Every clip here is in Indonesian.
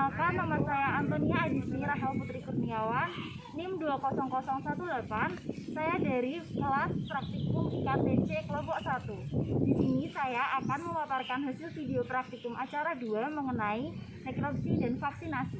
Perkenalkan, nama saya Antonia Adisni Rahel Putri Kurniawan, NIM 20018. Saya dari kelas praktikum IKTC kelompok 1. Di sini saya akan memaparkan hasil video praktikum acara 2 mengenai nekropsi dan vaksinasi.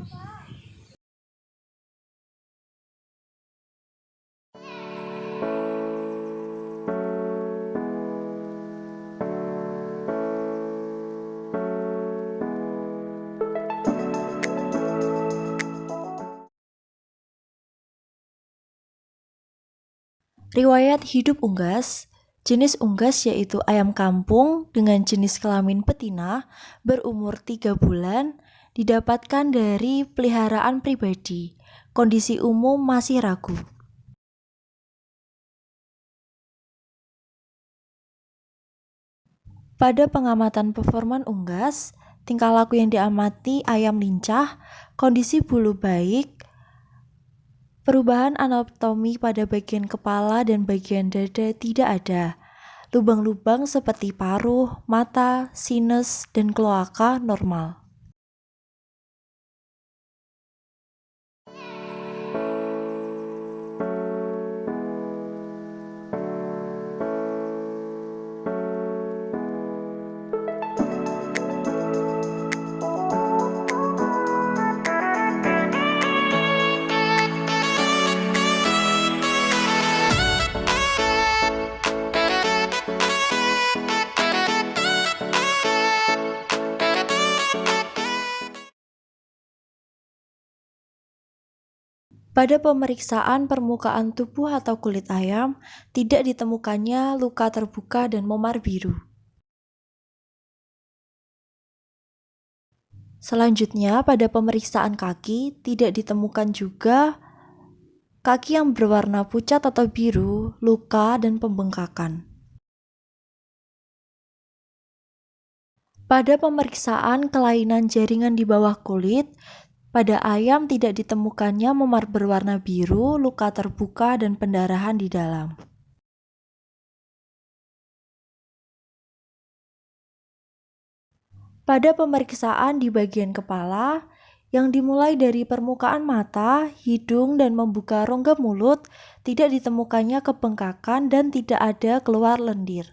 Riwayat hidup unggas. Jenis unggas yaitu ayam kampung dengan jenis kelamin betina berumur 3 bulan didapatkan dari peliharaan pribadi. Kondisi umum masih ragu. Pada pengamatan performan unggas, tingkah laku yang diamati ayam lincah, kondisi bulu baik, perubahan anatomi pada bagian kepala dan bagian dada tidak ada. Lubang-lubang seperti paruh, mata, sinus, dan kloaka normal. Pada pemeriksaan permukaan tubuh atau kulit ayam, tidak ditemukannya luka terbuka dan memar biru. Selanjutnya, pada pemeriksaan kaki, tidak ditemukan juga kaki yang berwarna pucat atau biru, luka, dan pembengkakan. Pada pemeriksaan kelainan jaringan di bawah kulit, pada ayam tidak ditemukannya memar berwarna biru, luka terbuka, dan pendarahan di dalam. Pada pemeriksaan di bagian kepala, yang dimulai dari permukaan mata, hidung, dan membuka rongga mulut, tidak ditemukannya kebengkakan dan tidak ada keluar lendir.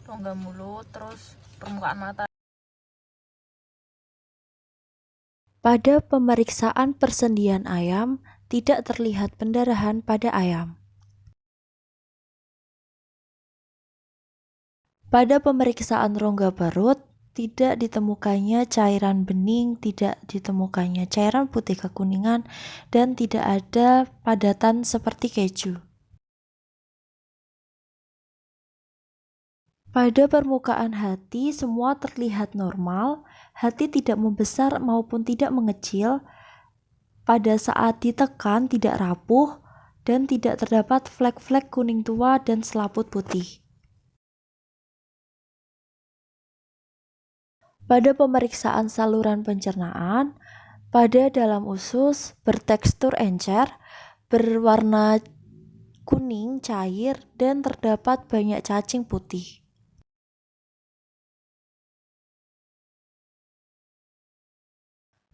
Rongga mulut, terus permukaan mata. Pada pemeriksaan persendian ayam, tidak terlihat pendarahan pada ayam. Pada pemeriksaan rongga perut, tidak ditemukannya cairan bening, tidak ditemukannya cairan putih kekuningan, dan tidak ada padatan seperti keju. Pada permukaan hati, semua terlihat normal, hati tidak membesar maupun tidak mengecil, pada saat ditekan tidak rapuh, dan tidak terdapat flek-flek kuning tua dan selaput putih. Pada pemeriksaan saluran pencernaan, pada dalam usus bertekstur encer, berwarna kuning cair, dan terdapat banyak cacing putih.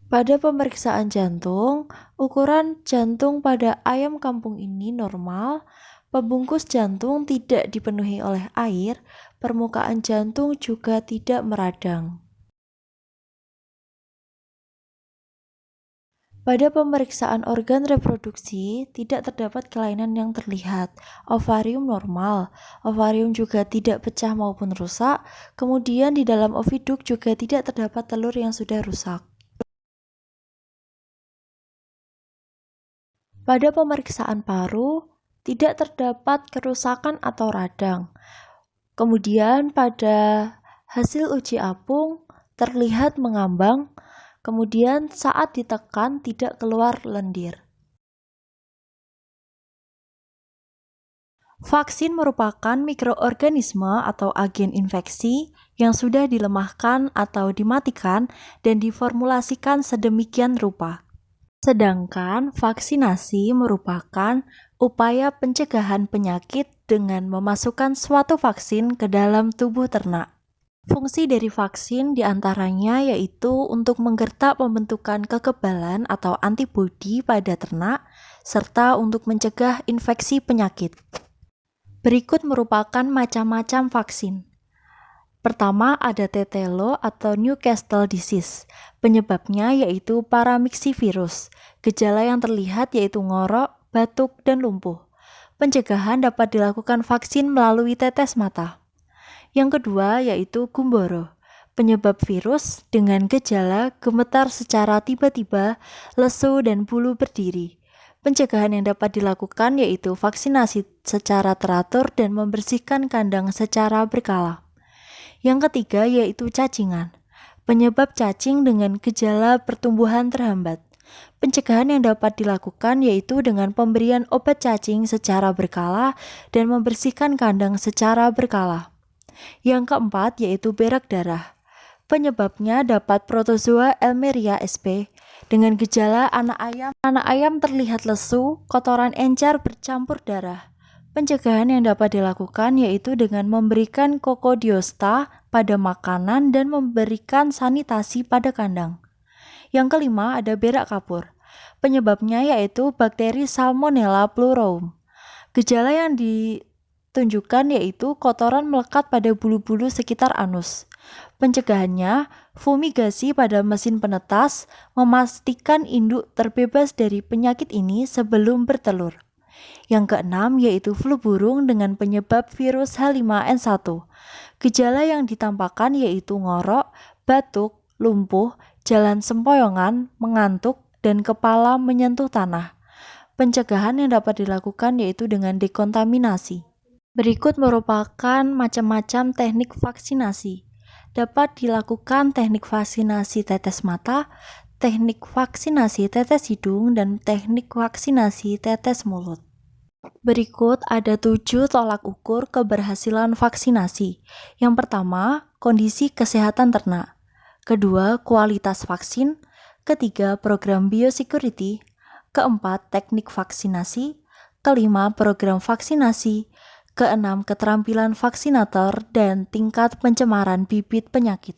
Pada pemeriksaan jantung, ukuran jantung pada ayam kampung ini normal, pembungkus jantung tidak dipenuhi oleh air, permukaan jantung juga tidak meradang. Pada pemeriksaan organ reproduksi, tidak terdapat kelainan yang terlihat. Ovarium normal, ovarium juga tidak pecah maupun rusak, kemudian di dalam oviduk juga tidak terdapat telur yang sudah rusak. Pada pemeriksaan paru, tidak terdapat kerusakan atau radang. Kemudian pada hasil uji apung terlihat mengambang, kemudian saat ditekan tidak keluar lendir. Vaksin merupakan mikroorganisme atau agen infeksi yang sudah dilemahkan atau dimatikan dan diformulasikan sedemikian rupa. Sedangkan vaksinasi merupakan upaya pencegahan penyakit dengan memasukkan suatu vaksin ke dalam tubuh ternak. Fungsi dari vaksin diantaranya yaitu untuk menggertak pembentukan kekebalan atau antibodi pada ternak, serta untuk mencegah infeksi penyakit. Berikut merupakan macam-macam vaksin. Pertama ada tetelo atau Newcastle disease. Penyebabnya yaitu paramyxovirus. Gejala yang terlihat yaitu ngorok, batuk, dan lumpuh. Pencegahan dapat dilakukan vaksin melalui tetes mata. Yang kedua yaitu gumboro. Penyebab virus dengan gejala gemetar secara tiba-tiba, lesu, dan bulu berdiri. Pencegahan yang dapat dilakukan yaitu vaksinasi secara teratur dan membersihkan kandang secara berkala. Yang ketiga yaitu cacingan. Penyebab cacing dengan gejala pertumbuhan terhambat. Pencegahan yang dapat dilakukan yaitu dengan pemberian obat cacing secara berkala dan membersihkan kandang secara berkala. Yang keempat yaitu berak darah. Penyebabnya dapat protozoa Elmeria sp. Dengan gejala anak ayam terlihat lesu, kotoran encer bercampur darah. Pencegahan yang dapat dilakukan yaitu dengan memberikan kokodiosta pada makanan dan memberikan sanitasi pada kandang. Yang kelima ada berak kapur. Penyebabnya yaitu bakteri Salmonella pleuroum. Gejala yang ditunjukkan yaitu kotoran melekat pada bulu-bulu sekitar anus. Pencegahannya, fumigasi pada mesin penetas, memastikan induk terbebas dari penyakit ini sebelum bertelur. Yang keenam yaitu flu burung dengan penyebab virus H5N1. Gejala yang ditampakkan yaitu ngorok, batuk, lumpuh, jalan sempoyongan, mengantuk, dan kepala menyentuh tanah. Pencegahan yang dapat dilakukan yaitu dengan dekontaminasi. Berikut merupakan macam-macam teknik vaksinasi. Dapat dilakukan teknik vaksinasi tetes mata, teknik vaksinasi tetes hidung, dan teknik vaksinasi tetes mulut. Berikut ada 7 tolak ukur keberhasilan vaksinasi. Yang pertama, kondisi kesehatan ternak. Kedua, kualitas vaksin. Ketiga, program biosecurity. Keempat, teknik vaksinasi. Kelima, program vaksinasi. Keenam, keterampilan vaksinator dan tingkat pencemaran bibit penyakit.